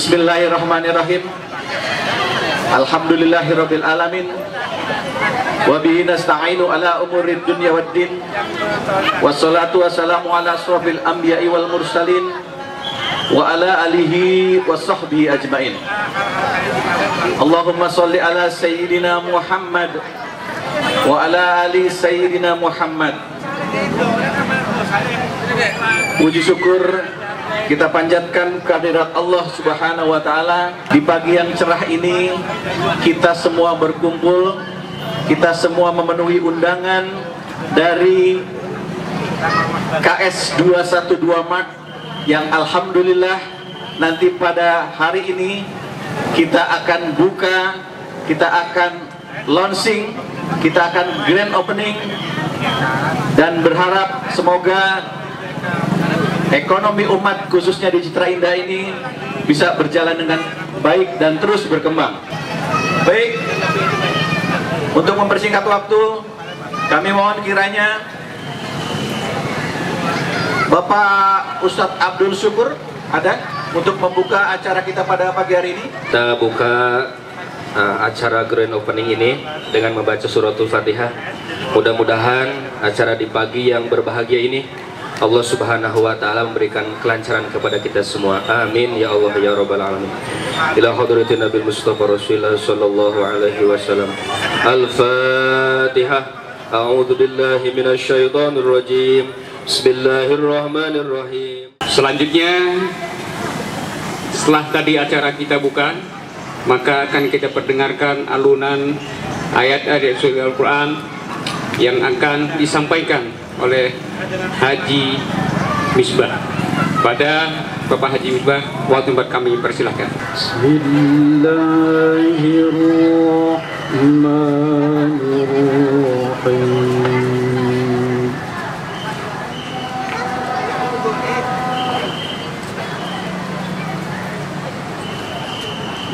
Bismillahirrahmanirrahim. Alhamdulillahirabbil alamin. Wa bihi nasta'inu ala umurid dunya waddin. Wassalatu wassalamu ala asrofil anbiya'i wal mursalin wa ala alihi wa sahbihi ajmain. Allahumma sholli ala sayyidina Muhammad wa ala ali sayyidina Muhammad. Puji syukur kita panjatkan kehadirat Allah Subhanahu wa taala. Di pagi yang cerah ini kita semua berkumpul, kita semua memenuhi undangan dari KS 212 Mart yang alhamdulillah nanti pada hari ini kita akan buka, kita akan launching, kita akan grand opening, dan berharap semoga ekonomi umat khususnya di Citra Indah ini bisa berjalan dengan baik dan terus berkembang. Baik, untuk mempersingkat waktu, kami mohon kiranya Bapak Ustadz Abdul Syukur ada untuk membuka acara kita pada pagi hari ini. Kita buka acara grand opening ini dengan membaca suratul Fatihah. Mudah-mudahan acara di pagi yang berbahagia ini Allah Subhanahu wa taala memberikan kelancaran kepada kita semua. Amin ya Allah ya rabbal alamin. Ila hadratin Nabi Mustafa Rasulullah sallallahu alaihi wasallam. Al-Fatihah. A'udzu billahi minasyaitonir rajim. Bismillahirrahmanirrahim. Selanjutnya, setelah tadi acara kita buka, maka akan kita perdengarkan alunan ayat-ayat surat Al-Quran yang akan disampaikan oleh Haji Misbah. Pada Bapak Haji Misbah, waktu tempat kami persilahkan. Bismillahirrahmanirrahim.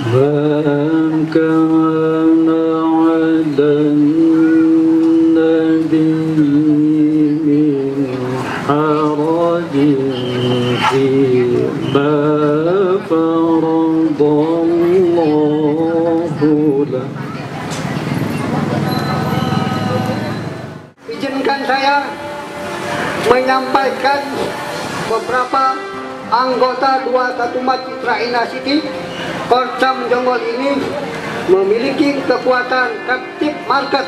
Man kana 'alan Izinkan saya menyampaikan beberapa anggota 21 Mart Citra Indah City Korcam Jonggol ini memiliki kekuatan captive market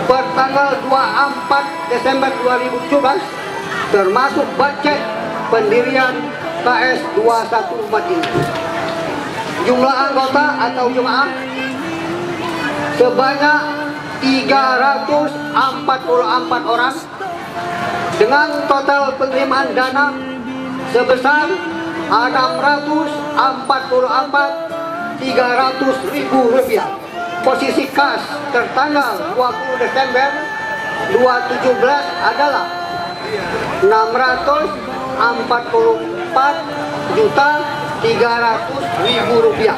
per tanggal 24 Desember 2017, termasuk budget pendirian KS 214 ini. Jumlah anggota atau jemaah sebanyak 344 orang dengan total penerimaan dana sebesar 644.300.000 rupiah. Posisi kas tertanggal 20 Desember 2017 adalah 644.300.000 rupiah.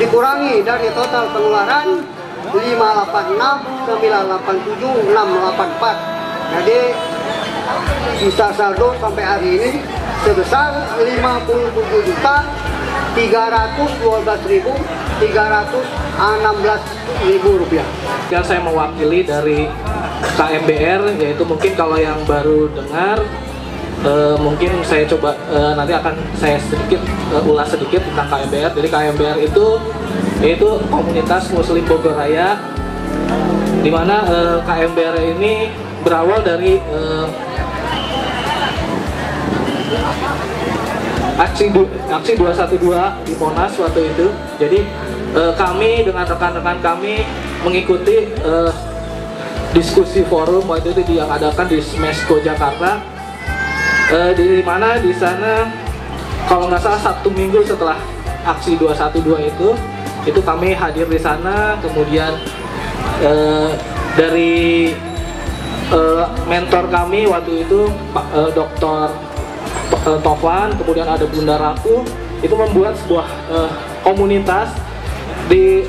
Dikurangi dari total pengeluaran 586.987.684. Jadi sisa saldo sampai hari ini sebesar 57.312.316 rupiah. Yang saya mewakili dari KMBR, yaitu mungkin kalau yang baru dengar, mungkin saya coba nanti akan saya sedikit ulas sedikit tentang KMBR. Jadi KMBR itu yaitu komunitas Muslim Bogor Raya, di mana KMBR ini berawal dari aksi 212 di Monas waktu itu. Jadi kami dengan rekan-rekan kami mengikuti diskusi forum waktu itu yang adakan di Smesco Jakarta, di mana di sana kalau nggak salah 1 minggu setelah aksi 212 itu kami hadir di sana. Kemudian dari mentor kami waktu itu Pak Dr. Tovan, kemudian ada Bunda Ratu, itu membuat sebuah komunitas di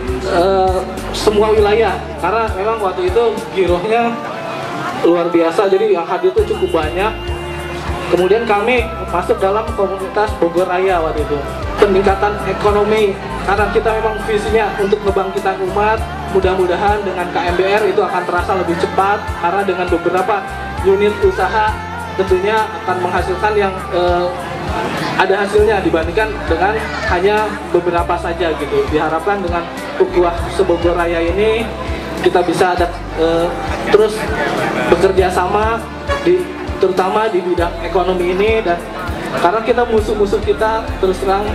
semua wilayah, karena memang waktu itu girohnya luar biasa, jadi yang hadir itu cukup banyak. Kemudian kami masuk dalam komunitas Bogor Raya waktu itu. Peningkatan ekonomi, karena kita memang visinya untuk kebangkitan umat. Mudah-mudahan dengan KMBR itu akan terasa lebih cepat, karena dengan beberapa unit usaha tentunya akan menghasilkan yang ada hasilnya dibandingkan dengan hanya beberapa saja gitu. Diharapkan dengan ukhuwah se-Bogor Raya ini kita bisa ada terus bekerja sama terutama di bidang ekonomi ini, dan karena kita musuh-musuh kita terus terang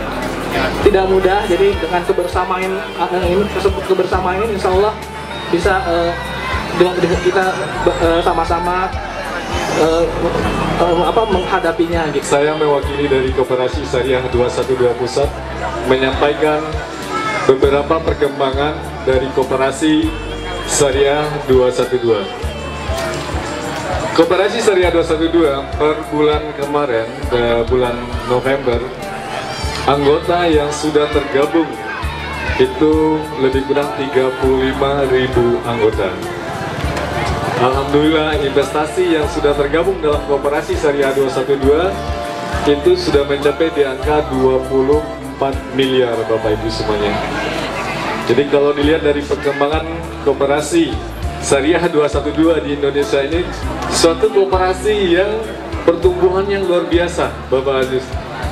tidak mudah, jadi dengan kebersamaan ini insya Allah bisa dengan kita sama-sama menghadapinya gitu. Saya mewakili dari Koperasi Syariah 212 Pusat menyampaikan beberapa perkembangan dari Koperasi Syariah 212. Koperasi Syariah 212 per bulan kemarin, bulan November, anggota yang sudah tergabung itu lebih kurang 35.000 anggota. Alhamdulillah, investasi yang sudah tergabung dalam Koperasi Syariah 212 itu sudah mencapai di angka 24 miliar Bapak Ibu semuanya. Jadi kalau dilihat dari perkembangan Koperasi Syariah 212 di Indonesia ini suatu koperasi yang pertumbuhan yang luar biasa Bapak Aziz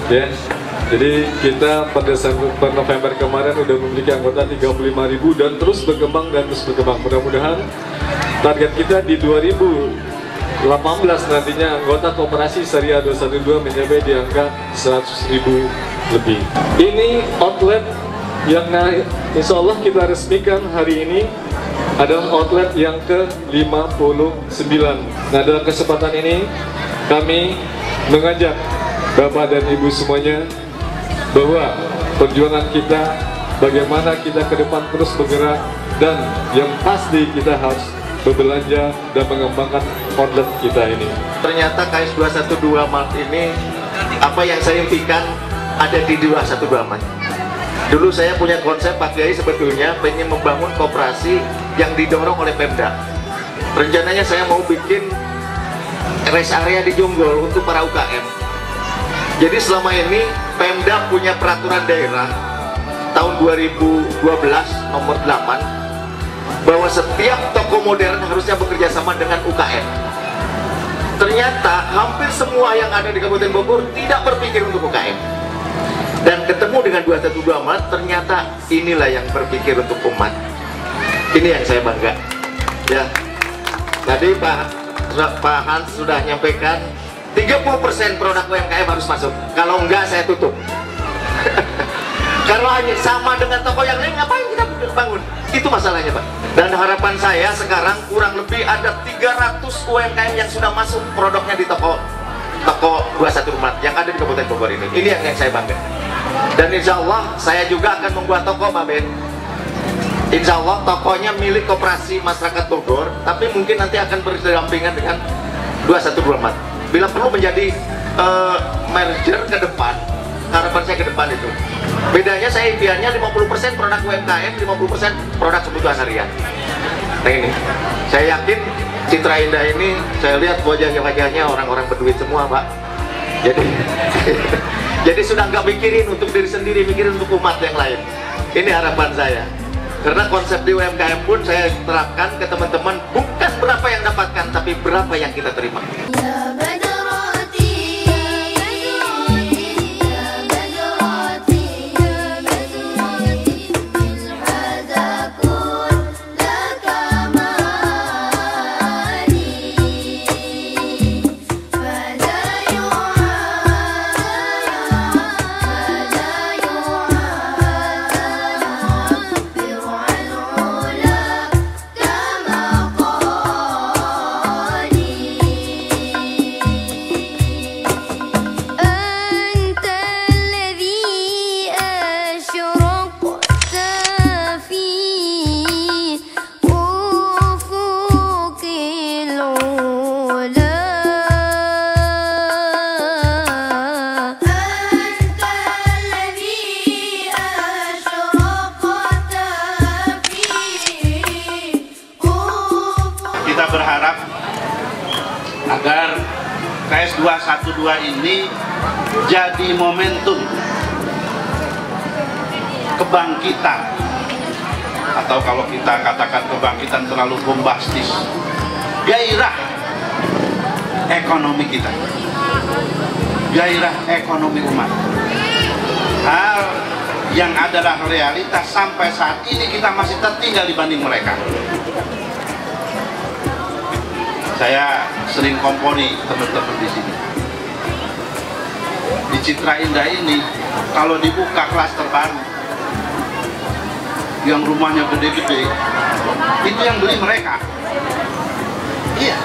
ya. Jadi kita pada November kemarin udah memiliki anggota 35.000 dan terus berkembang dan terus berkembang. Mudah-mudahan target kita di 2018 nantinya anggota Koperasi Syariah 212 mencapai di angka 100.000 lebih. Ini outlet yang insya Allah kita resmikan hari ini adalah outlet yang ke-59. Nah, dalam kesempatan ini kami mengajak Bapak dan Ibu semuanya bahwa perjuangan kita bagaimana kita ke depan terus bergerak, dan yang pasti kita harus berbelanja dan mengembangkan outlet kita ini. Ternyata KS 212 Mart ini apa yang saya impikan ada di 212 Mart. Dulu saya punya konsep Pak Kiai, sebetulnya pengen membangun koperasi yang didorong oleh Pemda. Rencananya saya mau bikin rest area di Jonggol untuk para UKM. Jadi selama ini Pemda punya peraturan daerah tahun 2012 nomor 8 bahwa setiap toko modern harusnya bekerja sama dengan UKM. Ternyata hampir semua yang ada di Kabupaten Bogor tidak berpikir untuk UKM. Dan ketemu dengan 212 Mart, ternyata inilah yang berpikir untuk umat. Ini yang saya bangga. Ya, tadi Pak Hans sudah nyampaikan 30% produk UMKM harus masuk. Kalau enggak saya tutup. Kalau hanya sama dengan toko yang lain, ngapain kita bangun? Itu masalahnya Pak. Dan harapan saya sekarang kurang lebih ada 300 UMKM yang sudah masuk produknya di toko 212 Mart yang ada di Kabupaten Bogor ini. Ini yang saya bangga. Dan insya Allah saya juga akan membuat toko Pak Ben. Insya Allah tokonya milik Koperasi Masyarakat Bogor, tapi mungkin nanti akan berdampingan dengan 212 Mart. Bila perlu menjadi merger ke depan, harapan saya ke depan itu. Bedanya saya impiannya 50% produk UMKM, 50% produk kebutuhan harian. Nah ini, saya yakin Citra Indah ini, saya lihat wajah-wajahnya orang-orang berduit semua Pak. Jadi sudah nggak mikirin untuk diri sendiri, mikirin untuk umat yang lain. Ini harapan saya. Karena konsep di UMKM pun saya terapkan ke teman-teman, bukan berapa yang dapatkan, tapi berapa yang kita terima. KS 212 ini jadi momentum kebangkitan, atau kalau kita katakan kebangkitan terlalu bombastis, gairah ekonomi kita, gairah ekonomi umat. Hal yang adalah realitas sampai saat ini kita masih tertinggal dibanding mereka. Saya sering kompori teman-teman di sini. Di Citra Indah ini, kalau dibuka kelas terbaru, yang rumahnya gede-gede, itu yang beli mereka. Iya.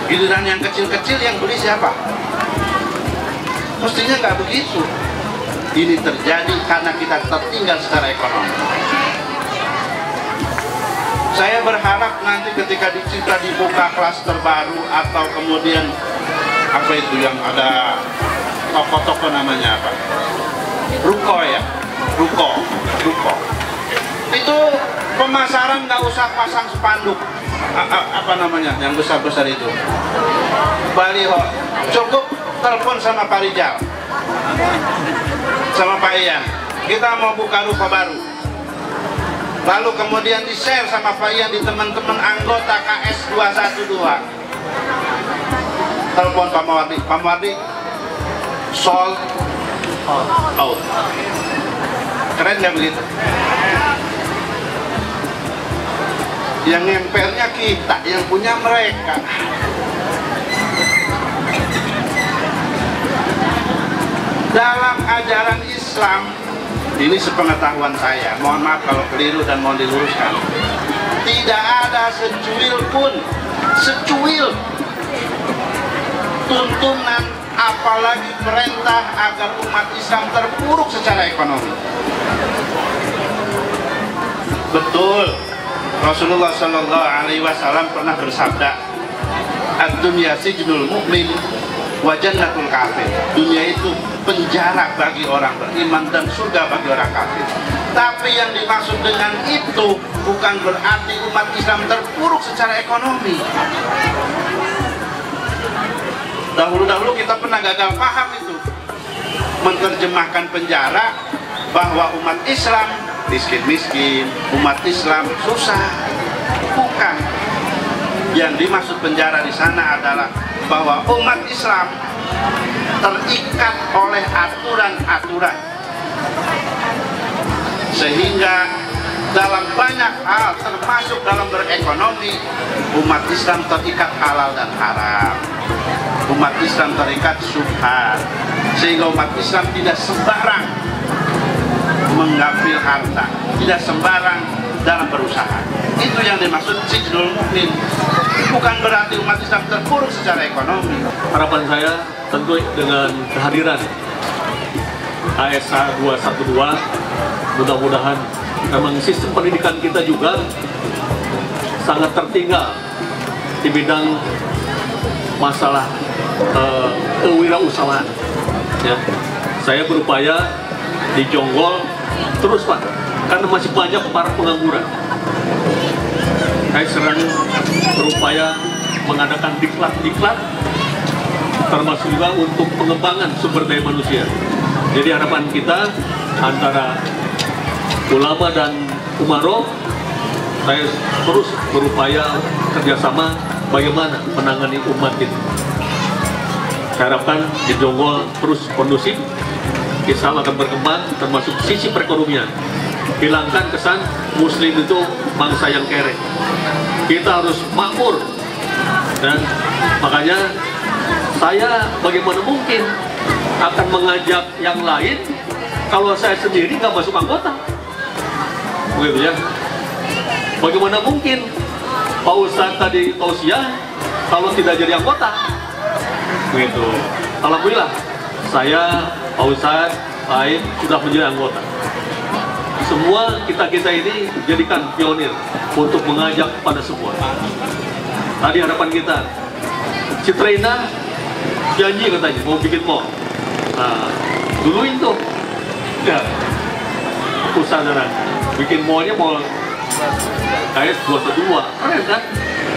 Giliran yang kecil-kecil yang beli siapa? Mestinya nggak begitu. Ini terjadi karena kita tertinggal secara ekonomi. Saya berharap nanti ketika di Citra dibuka kelas terbaru, atau kemudian apa itu yang ada toko-toko namanya apa? Ruko ya, ruko. Itu pemasaran nggak usah pasang spanduk, apa namanya yang besar-besar itu, baliho. Cukup telepon sama Pak Rijal, sama Pak Ian, kita mau buka ruko baru. Lalu kemudian di-share sama Pak Ian di teman-teman anggota KS 212. Telepon Pak Mawardi, sold out. Keren nggak begitu? Yang ngempelnya kita, yang punya mereka. Dalam ajaran Islam, ini sepengetahuan saya, mohon maaf kalau keliru dan mohon diluruskan, tidak ada secuil pun, tuntunan apalagi perintah agar umat Islam terpuruk secara ekonomi. Betul, Rasulullah Shallallahu Alaihi Wasallam pernah bersabda, "Ad-dunya sijnul mu'min wa jannatul kafir." Dunia itu penjara bagi orang beriman dan surga bagi orang kafir. Tapi yang dimaksud dengan itu bukan berarti umat Islam terpuruk secara ekonomi. Dahulu-dahulu kita pernah gagal paham itu, menerjemahkan penjara bahwa umat Islam miskin-miskin, umat Islam susah. Bukan. Yang dimaksud penjara di sana adalah bahwa umat Islam terikat oleh aturan-aturan, sehingga dalam banyak hal termasuk dalam berekonomi, umat Islam terikat halal dan haram, umat Islam terikat syubhat, sehingga umat Islam tidak sembarang mengambil harta, tidak sembarang dalam berusaha. Itu yang dimaksud sijnul mukmin. Bukan berarti umat Islam terpuruk secara ekonomi. Harapan saya tentu dengan kehadiran KS 212, mudah-mudahan memang sistem pendidikan kita juga sangat tertinggal di bidang masalah kewirausahaan. Ya. Saya berupaya di Jonggol terus Pak, karena masih banyak para pengangguran. Saya sering berupaya mengadakan diklat-diklat, termasuk juga untuk pengembangan sumber daya manusia. Jadi harapan kita antara ulama dan umaro, saya terus berupaya kerjasama bagaimana menangani umat ini. Saya harapkan di Jonggol terus kondusif, Islam akan berkembang, termasuk sisi perekonomian. Hilangkan kesan Muslim itu bangsa yang kere. Kita harus makmur, dan makanya saya bagaimana mungkin akan mengajak yang lain kalau saya sendiri nggak masuk anggota, begitu ya. Bagaimana mungkin Pak Ustadz tadi tausiah kalau tidak jadi anggota, begitu. Alhamdulillah saya, Pak Ustadz, Pak sudah menjadi anggota. Semua kita ini jadikan pionir untuk mengajak pada semua. Tadi harapan kita, Citra Indah janji katanya mau bikin mall. Nah, duluin tuh, ya, usaha bikin mallnya mall KS 212, keren kan?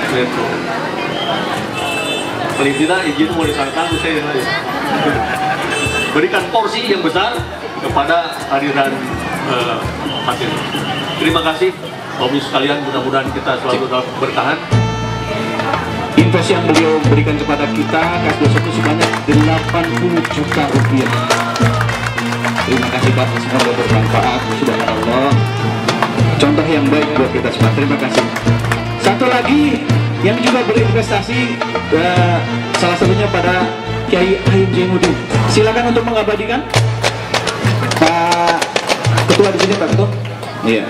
Gitu. Paling tidak izin mau disarankan saya berikan porsi yang besar kepada hadiran hadir. Terima kasih Bapak Ibu sekalian, mudah-mudahan kita selalu dalam keberkahan. Investasi yang beliau berikan kepada kita KS21 sebanyak 80 juta rupiah. Terima kasih Pak, semoga bermanfaat. Subhanallah, contoh yang baik buat kita semua. Terima kasih. Satu lagi yang juga berinvestasi, salah satunya pada Kiai Ain Jainuddin. Silakan untuk mengabadikan. Pak Ketua di sini, Pak Ketua. Iya.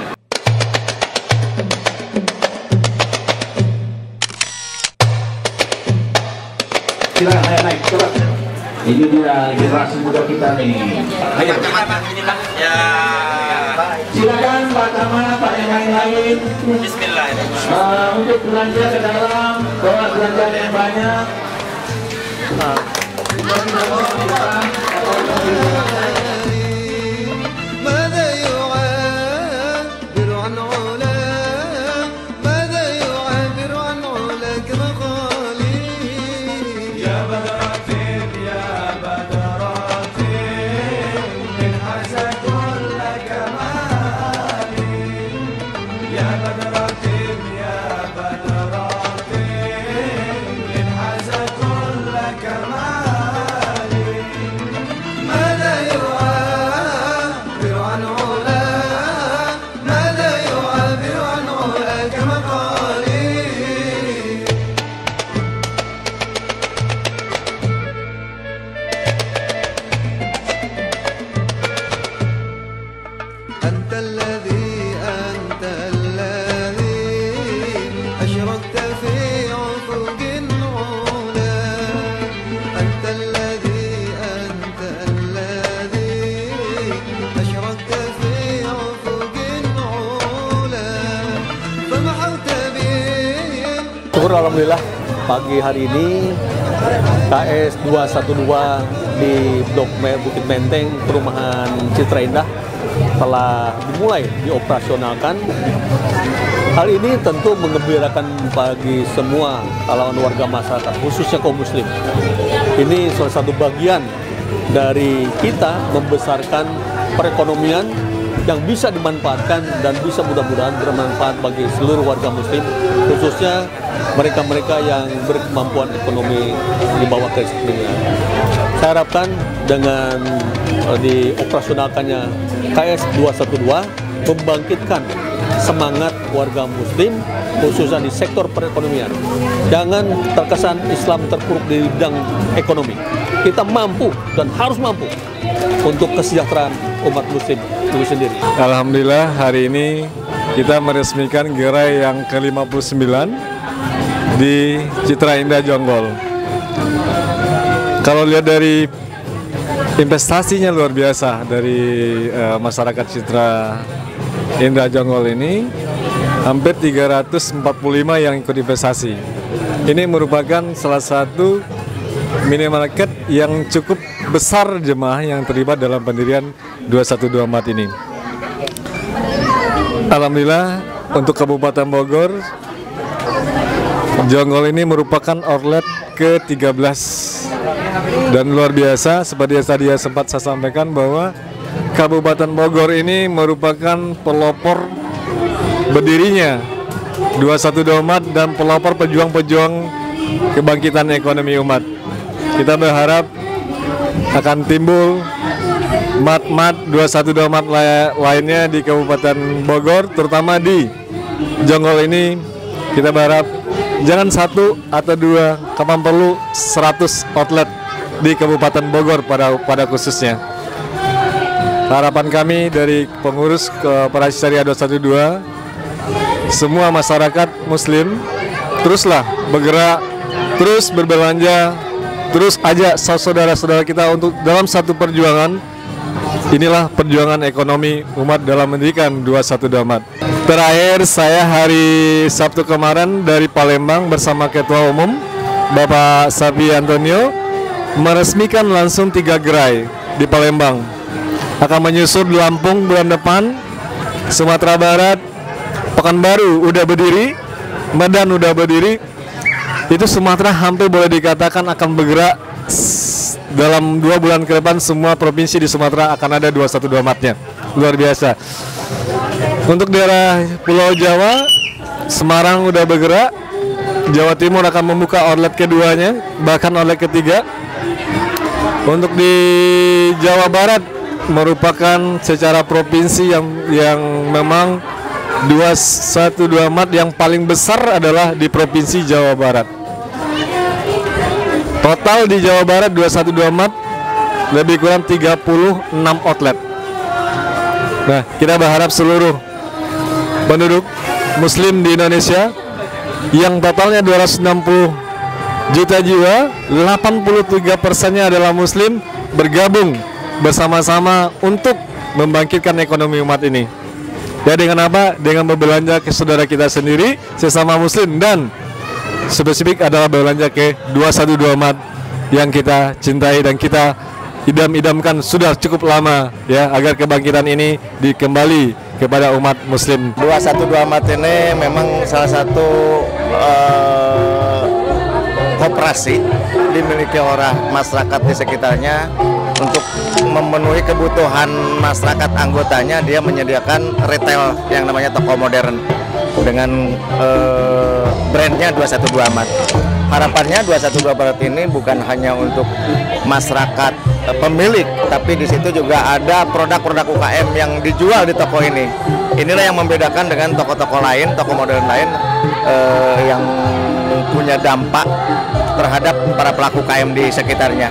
Silakan, ayo naik, coba. Ini dia generasi muda kita nih. Ayo. Silakan Pak Tama, Pak yang lain-lain. Bismillahirrahmanirrahim. Untuk belanja ke dalam, bawa belanjaan yang banyak. Alhamdulillah pagi hari ini KS212 di Blok Bukit Menteng Perumahan Citra Indah telah dimulai dioperasionalkan. Hal ini tentu menggembirakan bagi semua kalangan warga masyarakat, khususnya kaum muslim. Ini salah satu bagian dari kita membesarkan perekonomian yang bisa dimanfaatkan dan bisa mudah-mudahan bermanfaat bagi seluruh warga muslim, khususnya mereka-mereka yang berkemampuan ekonomi di bawah kemiskinan. Saya harapkan dengan dioperasionalkannya KS212 membangkitkan semangat warga muslim, khususnya di sektor perekonomian. Jangan terkesan Islam terpuruk di bidang ekonomi. Kita mampu dan harus mampu untuk kesejahteraan umat muslim itu sendiri. Alhamdulillah hari ini kita meresmikan gerai yang ke-59 di Citra Indah Jonggol. Kalau lihat dari investasinya luar biasa dari masyarakat Citra Indah Jonggol ini, hampir 345 yang ikut investasi. Ini merupakan salah satu minimarket yang cukup besar jemaah yang terlibat dalam pendirian 212 ini. Alhamdulillah untuk Kabupaten Bogor, Jonggol ini merupakan outlet ke-13 dan luar biasa. Seperti yang tadi sempat saya sampaikan bahwa Kabupaten Bogor ini merupakan pelopor berdirinya 212 dan pelopor pejuang-pejuang kebangkitan ekonomi umat. Kita berharap akan timbul mat-mat 212 lainnya di Kabupaten Bogor, terutama di Jonggol ini. Kita berharap jangan satu atau dua, kapan perlu 100 outlet di Kabupaten Bogor pada khususnya. Harapan kami dari pengurus Koperasi Syariah 212, semua masyarakat muslim teruslah bergerak, terus berbelanja, terus ajak saudara-saudara kita untuk dalam satu perjuangan. Inilah perjuangan ekonomi umat dalam mendirikan 212. Terakhir saya hari Sabtu kemarin dari Palembang bersama Ketua Umum Bapak Sapi Antonio meresmikan langsung 3 gerai di Palembang. Akan menyusul Lampung bulan depan, Sumatera Barat, Pekanbaru udah berdiri, Medan udah berdiri, itu Sumatera hampir boleh dikatakan akan bergerak dalam 2 bulan ke depan. Semua provinsi di Sumatera akan ada 212 matnya. Luar biasa. Untuk daerah Pulau Jawa, Semarang udah bergerak, Jawa Timur akan membuka outlet keduanya, bahkan outlet ketiga. Untuk di Jawa Barat merupakan secara provinsi yang memang 212 mat yang paling besar adalah di provinsi Jawa Barat. Total di Jawa Barat 212 mat lebih kurang 36 outlet. Nah, kita berharap seluruh penduduk Muslim di Indonesia yang totalnya 260 juta jiwa, 83%-nya adalah Muslim, bergabung bersama-sama untuk membangkitkan ekonomi umat ini. Ya, dengan apa? Dengan berbelanja ke saudara kita sendiri, sesama Muslim, dan spesifik adalah berbelanja ke 212 mat yang kita cintai dan kita idam-idamkan sudah cukup lama, ya, agar kebangkitan ini dikembali kepada umat Muslim. 212 mat ini memang salah satu koperasi dimiliki oleh masyarakat di sekitarnya untuk memenuhi kebutuhan masyarakat anggotanya. Dia menyediakan retail yang namanya toko modern dengan brandnya 212 mat. Harapannya 212 mat ini bukan hanya untuk masyarakat pemilik, tapi di situ juga ada produk-produk UKM yang dijual di toko ini. Inilah yang membedakan dengan toko-toko lain, toko modern lain yang punya dampak terhadap para pelaku UKM di sekitarnya.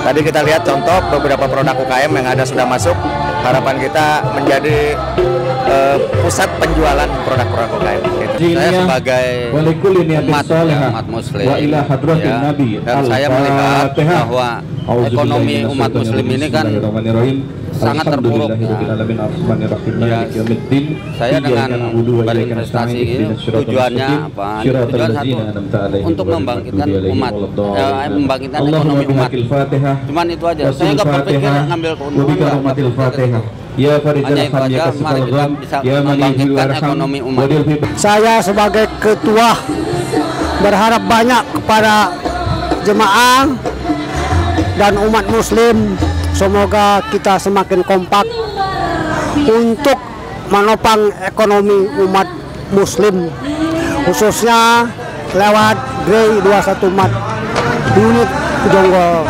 Tadi kita lihat contoh beberapa produk UKM yang ada sudah masuk. Harapan kita menjadi pusat penjualan produk-produk UKM. Saya sebagai umat Muslim, ya, dan saya melihat bahwa ekonomi umat Muslim ini kan sangat terpuruk, ya. Saya dengan berinvestasi ini tujuannya apa? Tujuan satu, untuk membangkitkan umat, membangkitkan ekonomi umat. Cuman itu aja. Saya nggak berpikir ngambil keuntungan. Hanya itu aja. Mari kita bisa membangkitkan ekonomi umat. Saya sebagai ketua berharap banyak kepada jemaah dan umat Muslim. Semoga kita semakin kompak untuk menopang ekonomi umat Muslim, khususnya lewat Grey 21 mat unit Jonggol.